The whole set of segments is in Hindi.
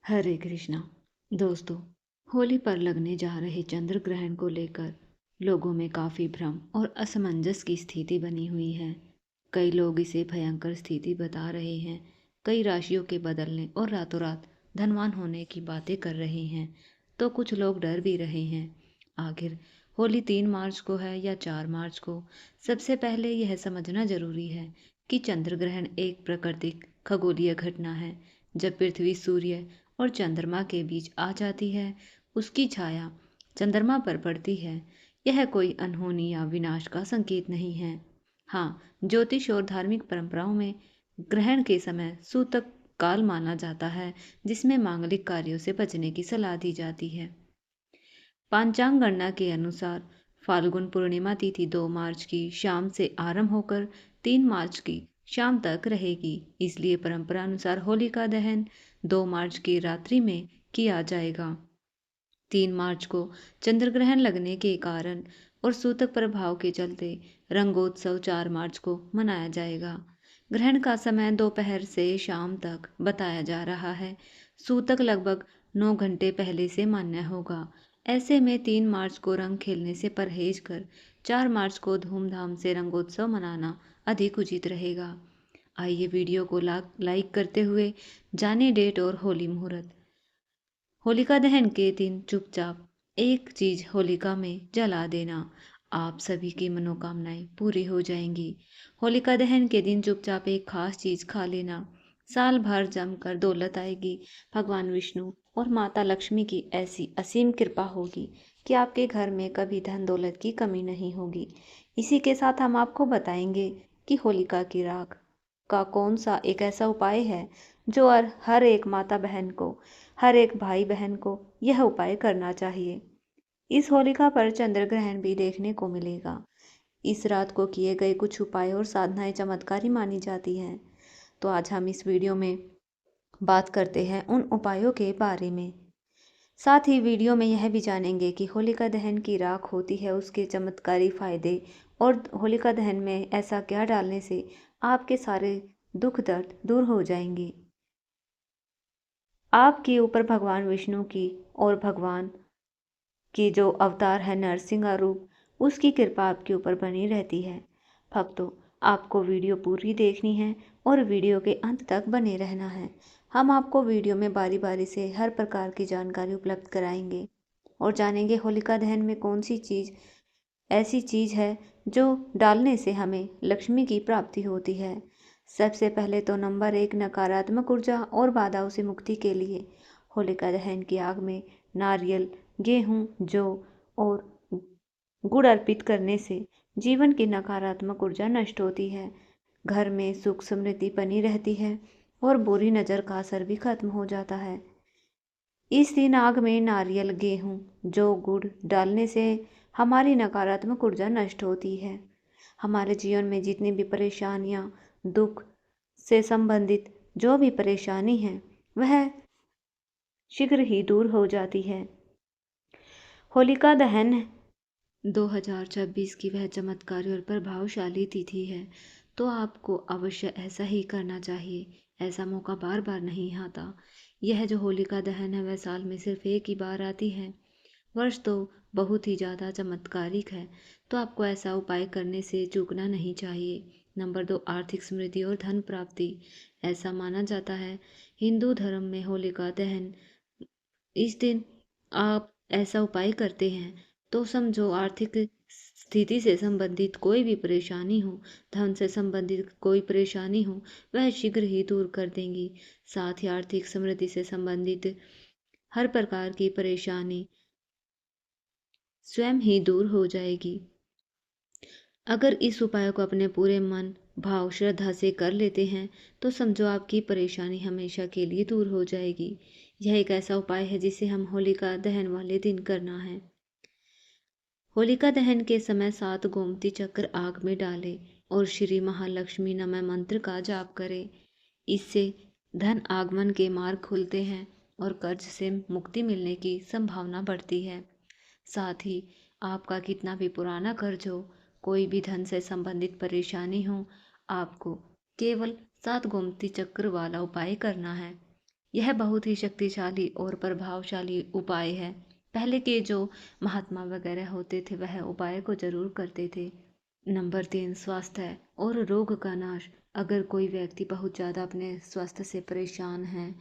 हरे कृष्णा। दोस्तों, होली पर लगने जा रहे चंद्र ग्रहण को लेकर लोगों में काफ़ी भ्रम और असमंजस की स्थिति बनी हुई है। कई लोग इसे भयंकर स्थिति बता रहे हैं, कई राशियों के बदलने और रातों रात धनवान होने की बातें कर रहे हैं, तो कुछ लोग डर भी रहे हैं। आखिर होली 3 मार्च को है या 4 मार्च को? सबसे पहले यह समझना जरूरी है कि चंद्र ग्रहण एक प्राकृतिक खगोलीय घटना है। जब पृथ्वी, सूर्य और चंद्रमा के बीच आ जाती है, उसकी छाया चंद्रमा पर पड़ती है। यह कोई अनहोनी या विनाश का संकेत नहीं है। हाँ, ज्योतिष और धार्मिक परंपराओं में ग्रहण के समय सूतक काल माना जाता है, जिसमें मांगलिक कार्यों से बचने की सलाह दी जाती है। पांचांग गणना के अनुसार फाल्गुन पूर्णिमा तिथि 2 मार्च की शाम से आरंभ होकर 3 मार्च की शाम तक रहेगी। इसलिए परंपरा अनुसार होलिका दहन 2 मार्च की रात्रि में किया जाएगा। 3 मार्च को चंद्र ग्रहण लगने के कारण और सूतक प्रभाव के चलते रंगोत्सव 4 मार्च को मनाया जाएगा। ग्रहण का समय दोपहर से शाम तक बताया जा रहा है। सूतक लगभग 9 घंटे पहले से मान्य होगा। ऐसे में 3 मार्च को रंग खेलने से परहेज कर 4 मार्च को धूमधाम से रंगोत्सव मनाना अधिक उचित रहेगा। आइए वीडियो को लाइक करते हुए जाने डेट और होली मुहूर्त। होलिका दहन के दिन चुपचाप एक चीज होलिका में जला देना, आप सभी की मनोकामनाएं पूरी हो जाएंगी। होलिका दहन के दिन चुपचाप एक खास चीज खा लेना, साल भर जमकर दौलत आएगी। भगवान विष्णु और माता लक्ष्मी की ऐसी असीम कृपा होगी कि आपके घर में कभी धन दौलत की कमी नहीं होगी। इसी के साथ हम आपको बताएंगे कि होलिका की राख का कौन सा एक ऐसा उपाय है जो हर एक माता बहन को, हर एक भाई बहन को यह उपाय करना चाहिए। इस होलिका पर चंद्र ग्रहण भी देखने को मिलेगा। इस रात को किए गए कुछ उपाय और साधनाएं चमत्कारी मानी जाती हैं। तो आज हम इस वीडियो में बात करते हैं उन उपायों के बारे में। साथ ही वीडियो में यह भी जानेंगे कि होलिका दहन की राख होती है, उसके चमत्कारी फायदे, और होलिका दहन में ऐसा क्या डालने से आपके सारे दुख दर्द दूर हो जाएंगे। आपके ऊपर भगवान विष्णु की और भगवान की जो अवतार है नरसिंह रूप, उसकी कृपा आपके ऊपर बनी रहती है। भक्तों, आपको वीडियो पूरी देखनी है और वीडियो के अंत तक बने रहना है। हम आपको वीडियो में बारी बारी से हर प्रकार की जानकारी उपलब्ध कराएंगे और जानेंगे होलिका दहन में कौन सी चीज़ ऐसी चीज़ है जो डालने से हमें लक्ष्मी की प्राप्ति होती है। सबसे पहले तो नंबर 1, नकारात्मक ऊर्जा और बाधाओं से मुक्ति के लिए होलिका दहन की आग में नारियल, गेहूं, जौ और गुड़ अर्पित करने से जीवन की नकारात्मक ऊर्जा नष्ट होती है, घर में सुख समृद्धि बनी रहती है और बुरी नज़र का असर भी खत्म हो जाता है। इस दिन आग में नारियल, गेहूं, जौ, गुड़ डालने से हमारी नकारात्मक ऊर्जा नष्ट होती है। हमारे जीवन में जितनी भी परेशानियां, दुख से संबंधित जो भी परेशानी है, वह शीघ्र ही दूर हो जाती है। होलिका दहन 2026 की वह चमत्कारी और प्रभावशाली तिथि है, तो आपको अवश्य ऐसा ही करना चाहिए। ऐसा मौका बार बार नहीं आता। यह जो होलिका दहन है वह साल में सिर्फ एक ही बार आती है। वर्ष तो बहुत ही ज़्यादा चमत्कारिक है, तो आपको ऐसा उपाय करने से चूकना नहीं चाहिए। नंबर 2, आर्थिक समृद्धि और धन प्राप्ति। ऐसा माना जाता है हिंदू धर्म में होलिका दहन, इस दिन आप ऐसा उपाय करते हैं तो समझो आर्थिक स्थिति से संबंधित कोई भी परेशानी हो, धन से संबंधित कोई परेशानी हो, वह शीघ्र ही दूर कर देंगी। साथ ही आर्थिक समृद्धि से संबंधित हर प्रकार की परेशानी स्वयं ही दूर हो जाएगी। अगर इस उपाय को अपने पूरे मन, भाव, श्रद्धा से कर लेते हैं तो समझो आपकी परेशानी हमेशा के लिए दूर हो जाएगी। यह एक ऐसा उपाय है जिसे हम होलिका दहन वाले दिन करना है। होलिका दहन के समय 7 गोमती चक्र आग में डालें और श्री महालक्ष्मी नमः मंत्र का जाप करें। इससे धन आगमन के मार्ग खुलते हैं और कर्ज से मुक्ति मिलने की संभावना बढ़ती है। साथ ही आपका कितना भी पुराना कर्ज हो, कोई भी धन से संबंधित परेशानी हो, आपको केवल 7 गोमती चक्र वाला उपाय करना है। यह बहुत ही शक्तिशाली और प्रभावशाली उपाय है। पहले के जो महात्मा वगैरह होते थे वह उपाय को जरूर करते थे। नंबर 3, स्वास्थ्य और रोग का नाश। अगर कोई व्यक्ति बहुत ज़्यादा अपने स्वास्थ्य से परेशान है,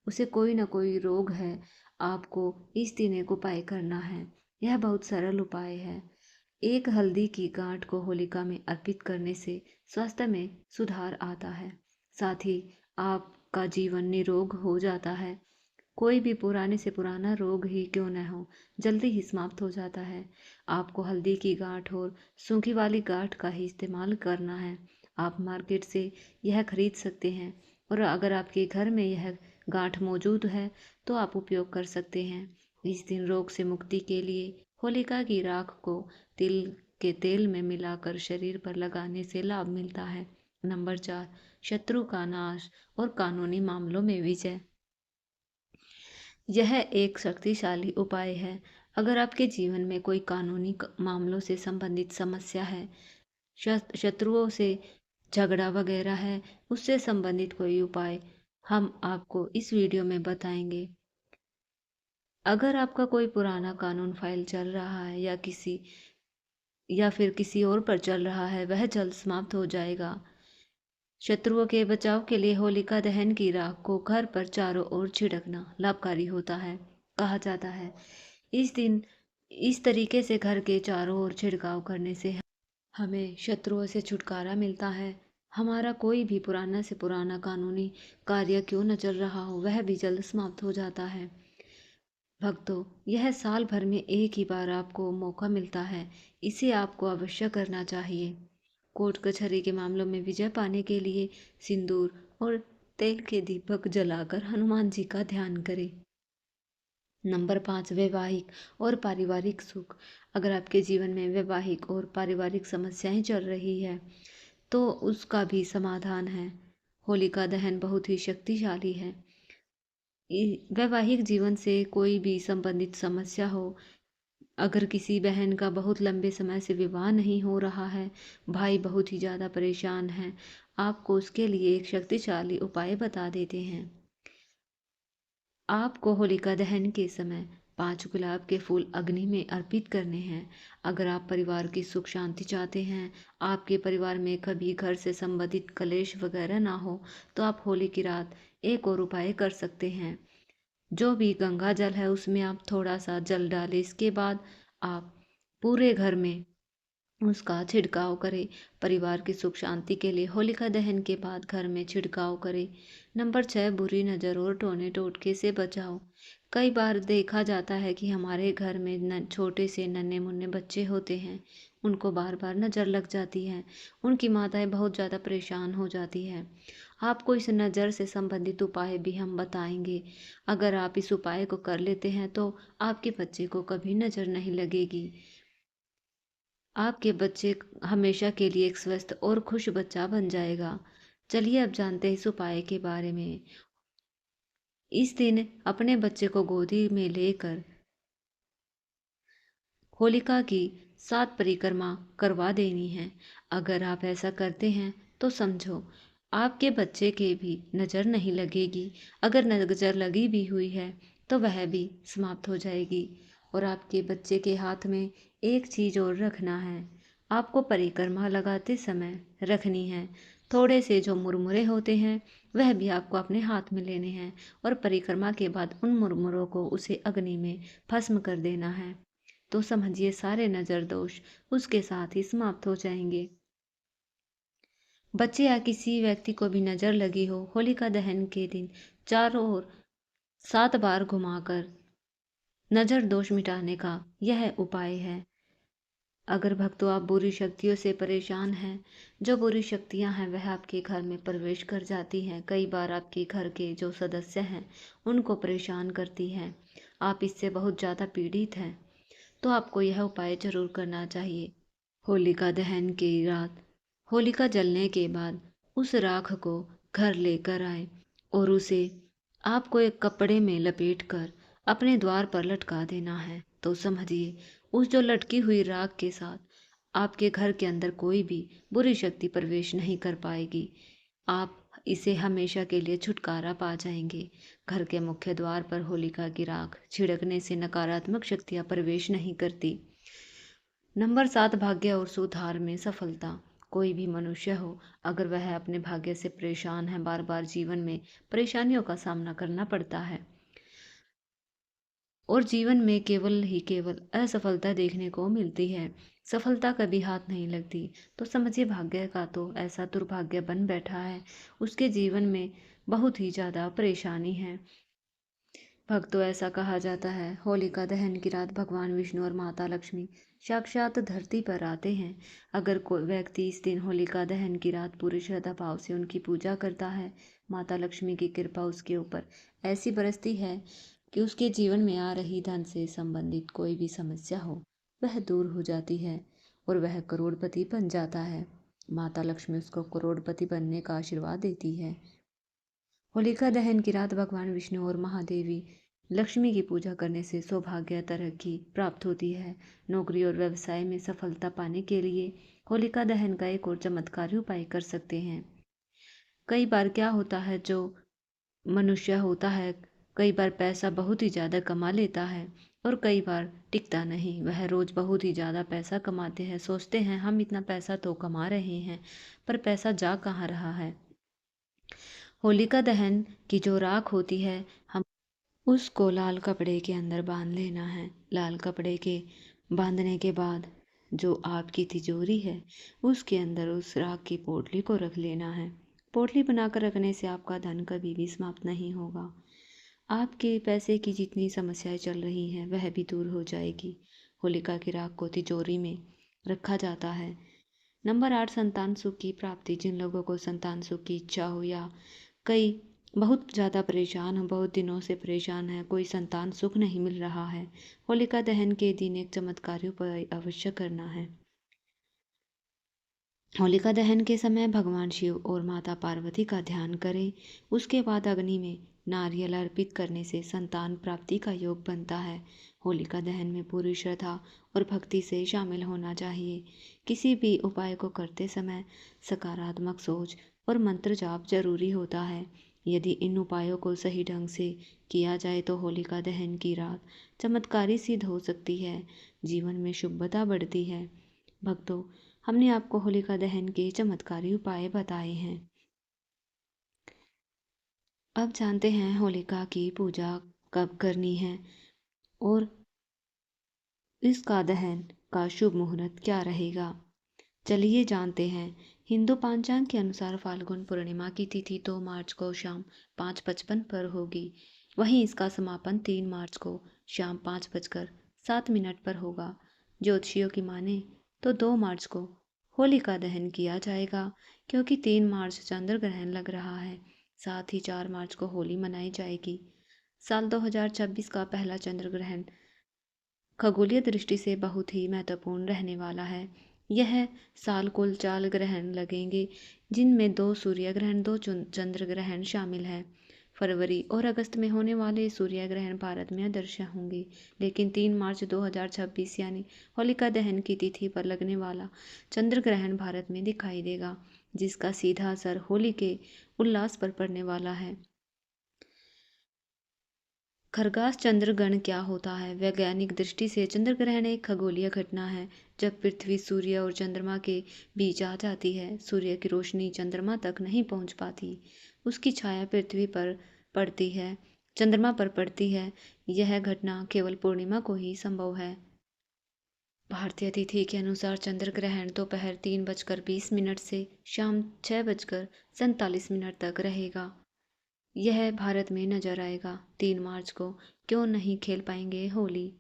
उसे कोई ना कोई रोग है, आपको इस दिन एक उपाय करना है। यह बहुत सरल उपाय है। एक हल्दी की गांठ को होलिका में अर्पित करने से स्वास्थ्य में सुधार आता है। साथ ही आपका जीवन निरोग हो जाता है। कोई भी पुराने से पुराना रोग ही क्यों न हो, जल्दी ही समाप्त हो जाता है। आपको हल्दी की गांठ और सूखी वाली गांठ का ही इस्तेमाल करना है। आप मार्केट से यह खरीद सकते हैं और अगर आपके घर में यह गांठ मौजूद है तो आप उपयोग कर सकते हैं। इस दिन रोग से मुक्ति के लिए होलिका की राख को तिल के तेल में मिलाकर शरीर पर लगाने से लाभ मिलता है। नंबर 4, शत्रु का नाश और कानूनी मामलों में विजय। यह एक शक्तिशाली उपाय है। अगर आपके जीवन में कोई कानूनी मामलों से संबंधित समस्या है, शत्रुओं से झगड़ा वगैरह है, उससे संबंधित कोई उपाय हम आपको इस वीडियो में बताएंगे। अगर आपका कोई पुराना कानून फाइल चल रहा है या फिर किसी और पर चल रहा है, वह जल्द समाप्त हो जाएगा। शत्रुओं के बचाव के लिए होलिका दहन की राख को घर पर चारों ओर छिड़कना लाभकारी होता है। कहा जाता है इस दिन इस तरीके से घर के चारों ओर छिड़काव करने से हमें शत्रुओं से छुटकारा मिलता है। हमारा कोई भी पुराना से पुराना कानूनी कार्य क्यों न चल रहा हो, वह भी जल्द समाप्त हो जाता है। भक्तों, यह साल भर में एक ही बार आपको मौका मिलता है, इसे आपको अवश्य करना चाहिए। कोर्ट कचहरी के मामलों में विजय पाने के लिए सिंदूर और तेल के दीपक जलाकर हनुमान जी का ध्यान करें। नंबर 5, वैवाहिक और पारिवारिक सुख। अगर आपके जीवन में वैवाहिक और पारिवारिक समस्याएं चल रही है तो उसका भी समाधान है। होलिका दहन बहुत ही शक्तिशाली है। वैवाहिक जीवन से कोई भी संबंधित समस्या हो, अगर किसी बहन का बहुत लंबे समय से विवाह नहीं हो रहा है, भाई बहुत ही ज़्यादा परेशान है, आपको उसके लिए एक शक्तिशाली उपाय बता देते हैं। आपको होलिका दहन के समय 5 गुलाब के फूल अग्नि में अर्पित करने हैं। अगर आप परिवार की सुख शांति चाहते हैं, आपके परिवार में कभी घर से संबंधित कलेश वगैरह ना हो, तो आप होली की रात एक और उपाय कर सकते हैं। जो भी गंगा जल है उसमें आप थोड़ा सा जल डालें। इसके बाद आप पूरे घर में उसका छिड़काव करें। परिवार की सुख शांति के लिए होलिका दहन के बाद घर में छिड़काव करें। नंबर 6, बुरी नज़र और टोने टोटके से बचाओ। कई बार देखा जाता है कि हमारे घर में छोटे से नन्हे मुन्ने बच्चे होते हैं, उनको बार बार नज़र लग जाती है, उनकी माताएं बहुत ज़्यादा परेशान हो जाती है। आपको इस नज़र से संबंधित उपाय भी हम बताएंगे। अगर आप इस उपाय को कर लेते हैं तो आपके बच्चे को कभी नज़र नहीं लगेगी। आपके बच्चे हमेशा के लिए एक स्वस्थ और खुश बच्चा बन जाएगा। चलिए अब जानते हैं इस उपाय के बारे में। इस दिन अपने बच्चे को गोदी में लेकर होलिका की 7 परिक्रमा करवा देनी है। अगर आप ऐसा करते हैं तो समझो आपके बच्चे के भी नज़र नहीं लगेगी। अगर नज़र लगी भी हुई है तो वह भी समाप्त हो जाएगी। और आपके बच्चे के हाथ में एक चीज़ और रखना है, आपको परिक्रमा लगाते समय रखनी है। थोड़े से जो मुरमुरे होते हैं वह भी आपको अपने हाथ में लेने हैं और परिक्रमा के बाद उन मुरमुरों को उसे अग्नि में भस्म कर देना है। तो समझिए सारे नज़र दोष उसके साथ ही समाप्त हो जाएंगे। बच्चे या किसी व्यक्ति को भी नज़र लगी हो, होलिका दहन के दिन चारों ओर 7 बार घुमाकर नज़र दोष मिटाने का यह उपाय है। अगर भक्तों आप बुरी शक्तियों से परेशान हैं, जो बुरी शक्तियां हैं वह आपके घर में प्रवेश कर जाती हैं, कई बार आपके घर के जो सदस्य हैं उनको परेशान करती हैं, आप इससे बहुत ज़्यादा पीड़ित हैं, तो आपको यह उपाय जरूर करना चाहिए। होलिका दहन की रात होलिका जलने के बाद उस राख को घर लेकर आए और उसे आपको एक कपड़े में लपेटकर अपने द्वार पर लटका देना है। तो समझिए उस जो लटकी हुई राख के साथ आपके घर के अंदर कोई भी बुरी शक्ति प्रवेश नहीं कर पाएगी। आप इसे हमेशा के लिए छुटकारा पा जाएंगे। घर के मुख्य द्वार पर होलिका की राख छिड़कने से नकारात्मक शक्तियां प्रवेश नहीं करती। नंबर 7, भाग्य और सुधार में सफलता। कोई भी मनुष्य हो, अगर वह अपने भाग्य से परेशान है, बार बार जीवन में परेशानियों का सामना करना पड़ता है और जीवन में केवल असफलता देखने को मिलती है, सफलता कभी हाथ नहीं लगती, तो समझिए भाग्य का तो ऐसा दुर्भाग्य बन बैठा है, उसके जीवन में बहुत ही ज़्यादा परेशानी है। भक्तों, ऐसा कहा जाता है, होलिका दहन की रात भगवान विष्णु और माता लक्ष्मी साक्षात धरती पर आते हैं। अगर कोई व्यक्ति इस दिन होलिका दहन की रात पूरी श्रद्धा भाव से उनकी पूजा करता है, माता लक्ष्मी की कृपा उसके ऊपर ऐसी बरसती है कि उसके जीवन में आ रही धन से संबंधित कोई भी समस्या हो, वह दूर हो जाती है और वह करोड़पति बन जाता है। माता लक्ष्मी उसको करोड़पति बनने का आशीर्वाद देती है। होलिका दहन की रात भगवान विष्णु और महादेवी लक्ष्मी की पूजा करने से सौभाग्य, तरक्की प्राप्त होती है। नौकरी और व्यवसाय में सफलता पाने के लिए होलिका दहन का एक और चमत्कारी उपाय कर सकते हैं। कई बार क्या होता है, जो मनुष्य होता है, कई बार पैसा बहुत ही ज़्यादा कमा लेता है और कई बार टिकता नहीं। वह रोज़ बहुत ही ज़्यादा पैसा कमाते हैं, सोचते हैं हम इतना पैसा तो कमा रहे हैं, पर पैसा जा कहाँ रहा है। होलिका दहन की जो राख होती है, हम उसको लाल कपड़े के अंदर बांध लेना है। लाल कपड़े के बांधने के बाद जो आपकी तिजोरी है, उसके अंदर उस राख की पोटली को रख लेना है। पोटली बनाकर रखने से आपका धन कभी भी समाप्त नहीं होगा। आपके पैसे की जितनी समस्याएं चल रही हैं, वह भी दूर हो जाएगी। होलिका की राख को तिजोरी में रखा जाता है। नंबर 8, संतान सुख की प्राप्ति। जिन लोगों को संतान सुख की इच्छा हो या कई बहुत ज़्यादा परेशान हो, बहुत दिनों से परेशान है, कोई संतान सुख नहीं मिल रहा है, होलिका दहन के दिन एक चमत्कारी उपाय अवश्य करना है। होलिका दहन के समय भगवान शिव और माता पार्वती का ध्यान करें। उसके बाद अग्नि में नारियल अर्पित करने से संतान प्राप्ति का योग बनता है। होलिका दहन में पूरी श्रद्धा और भक्ति से शामिल होना चाहिए। किसी भी उपाय को करते समय सकारात्मक सोच और मंत्र जाप जरूरी होता है। यदि इन उपायों को सही ढंग से किया जाए तो होलिका दहन की रात चमत्कारी सिद्ध हो सकती है, जीवन में शुभता बढ़ती है। भक्तों, हमने आपको होलिका दहन के चमत्कारी उपाय बताए हैं। अब जानते हैं होलिका की पूजा कब करनी है और इसका दहन का शुभ मुहूर्त क्या रहेगा। चलिए जानते हैं। हिंदू पंचांग के अनुसार फाल्गुन पूर्णिमा की तिथि 2 मार्च को शाम 5:55 पर होगी। वहीं इसका समापन 3 मार्च को शाम 5:07 पर होगा। ज्योतिषियों की माने तो 2 मार्च को होलिका दहन किया जाएगा, क्योंकि 3 मार्च चंद्र ग्रहण लग रहा है। साथ ही 4 मार्च को होली मनाई जाएगी। साल 2026 का पहला चंद्र ग्रहण खगोलीय दृष्टि से बहुत ही महत्वपूर्ण रहने वाला है। यह साल कुल 4 ग्रहण लगेंगे, जिनमें 2 सूर्य ग्रहण, 2 चंद्र ग्रहण शामिल हैं। फरवरी और अगस्त में होने वाले सूर्य ग्रहण भारत में अदृश्य होंगे, लेकिन 3 मार्च 2026 यानी होलिका दहन की तिथि पर लगने वाला चंद्र ग्रहण भारत में दिखाई देगा, जिसका सीधा असर होली के उल्लास पर पड़ने वाला है। खरगास चंद्र ग्रहण क्या होता है? वैज्ञानिक दृष्टि से चंद्र ग्रहण एक खगोलीय घटना है, जब पृथ्वी सूर्य और चंद्रमा के बीच आ जाती है। सूर्य की रोशनी चंद्रमा तक नहीं पहुंच पाती, उसकी छाया पृथ्वी पर पड़ती है, चंद्रमा पर पड़ती है। यह घटना केवल पूर्णिमा को ही संभव है। भारतीय तिथि के अनुसार चंद्र ग्रहण दोपहर 3:20 से शाम 6:47 तक रहेगा। यह भारत में नजर आएगा। 3 मार्च को क्यों नहीं खेल पाएंगे होली?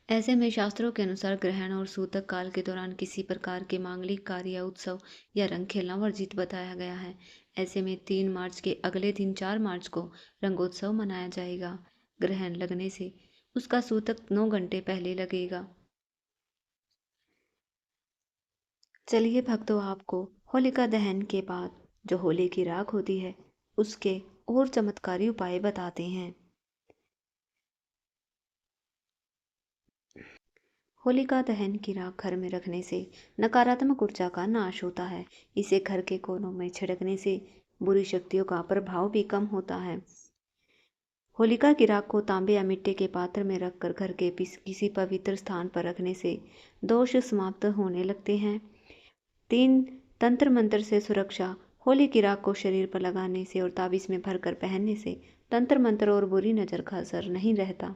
ऐसे में शास्त्रों के अनुसार ग्रहण और सूतक काल के दौरान किसी प्रकार के मांगलिक कार्य, उत्सव या रंग खेलना वर्जित बताया गया है। ऐसे में 3 मार्च के अगले दिन 4 मार्च को रंगोत्सव मनाया जाएगा। ग्रहण लगने से उसका सूतक 9 घंटे पहले लगेगा। चलिए भक्तों, आपको होलिका दहन के बाद जो होली की राख होती है, उसके और चमत्कारी उपाय बताते हैं। होलिका दहन की राख घर में रखने से नकारात्मक ऊर्जा का नाश होता है। इसे घर के कोनों में छिड़कने से बुरी शक्तियों का प्रभाव भी कम होता है। होलिका की राख को तांबे या मिट्टी के पात्र में रखकर घर के किसी पवित्र स्थान पर रखने से दोष समाप्त होने लगते हैं। 3 तंत्र मंत्र से सुरक्षा। होली की राख को शरीर पर लगाने से और ताबीज में भरकर पहनने से तंत्र मंत्र और बुरी नजर का असर नहीं रहता।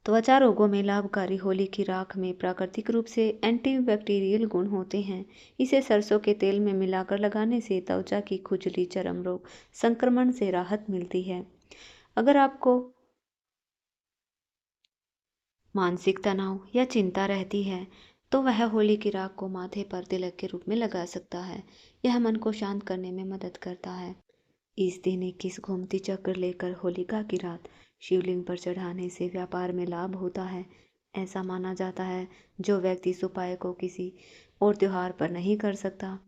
त्वचा रोगों में लाभकारी। होली की राख में प्राकृतिक रूप से एंटीबैक्टीरियल गुण होते हैं। इसे सरसों के तेल में मिलाकर लगाने से त्वचा की खुजली, चर्म रोग, संक्रमण से राहत मिलती है। अगर आपको मानसिक तनाव या चिंता रहती है तो वह होली की राख को माथे पर तिलक के रूप में लगा सकता है। यह मन को शांत करने में मदद करता है। इस दिन 21 गोमती चक्र लेकर होलिका की रात शिवलिंग पर चढ़ाने से व्यापार में लाभ होता है। ऐसा माना जाता है जो व्यक्ति इस उपाय को किसी और त्योहार पर नहीं कर सकता,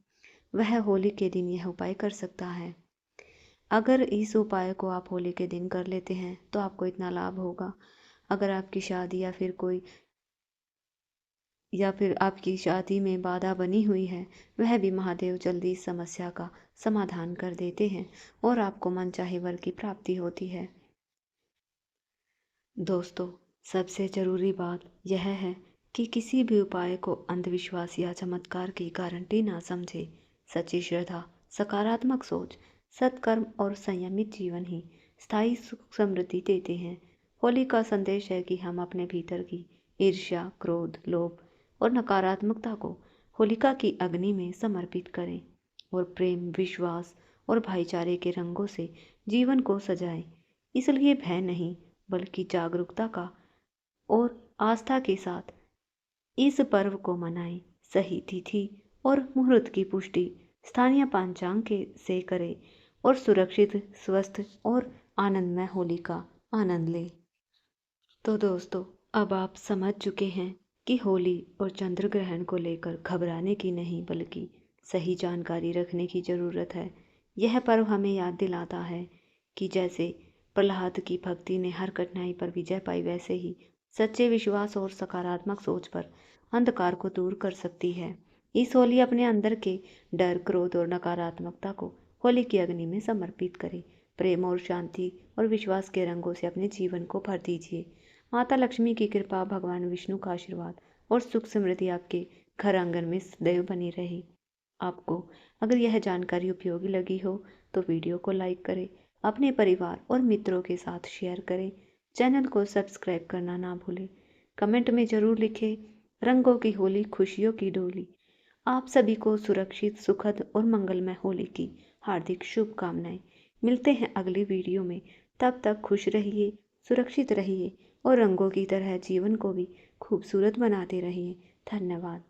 वह होली के दिन यह उपाय कर सकता है। अगर इस उपाय को आप होली के दिन कर लेते हैं तो आपको इतना लाभ होगा। अगर आपकी शादी या फिर आपकी शादी में बाधा बनी हुई है, वह भी महादेव जल्दी इस समस्या का समाधान कर देते हैं और आपको मनचाहे वर की प्राप्ति होती है। दोस्तों, सबसे जरूरी बात यह है कि किसी भी उपाय को अंधविश्वास या चमत्कार की गारंटी ना समझे। सच्ची श्रद्धा, सकारात्मक सोच, सत्कर्म और संयमित जीवन ही स्थायी सुख समृद्धि देते हैं। होली का संदेश है कि हम अपने भीतर की ईर्ष्या, क्रोध, लोभ और नकारात्मकता को होलिका की अग्नि में समर्पित करें और प्रेम, विश्वास और भाईचारे के रंगों से जीवन को सजाएं। इसलिए भय नहीं, बल्कि जागरूकता का और आस्था के साथ इस पर्व को मनाएं। सही तिथि और मुहूर्त की पुष्टि स्थानीय पंचांग के से करें और सुरक्षित, स्वस्थ और आनंदमय होली का आनंद लें। तो दोस्तों, अब आप समझ चुके हैं कि होली और चंद्र ग्रहण को लेकर घबराने की नहीं, बल्कि सही जानकारी रखने की ज़रूरत है। यह पर्व हमें याद दिलाता है कि जैसे प्रहलाद की भक्ति ने हर कठिनाई पर विजय पाई, वैसे ही सच्चे विश्वास और सकारात्मक सोच पर अंधकार को दूर कर सकती है। इस होली अपने अंदर के डर, क्रोध और नकारात्मकता को होली की अग्नि में समर्पित करें। प्रेम और शांति और विश्वास के रंगों से अपने जीवन को भर दीजिए। माता लक्ष्मी की कृपा, भगवान विष्णु का आशीर्वाद और सुख समृद्धि आपके घर आंगन में सदैव बनी रहे। आपको अगर यह जानकारी उपयोगी लगी हो तो वीडियो को लाइक करें, अपने परिवार और मित्रों के साथ शेयर करें। चैनल को सब्सक्राइब करना ना भूलें। कमेंट में ज़रूर लिखें, रंगों की होली, खुशियों की डोली। आप सभी को सुरक्षित, सुखद और मंगलमय होली की हार्दिक शुभकामनाएं। मिलते हैं अगली वीडियो में। तब तक खुश रहिए, सुरक्षित रहिए और रंगों की तरह जीवन को भी खूबसूरत बनाते रहिए। धन्यवाद।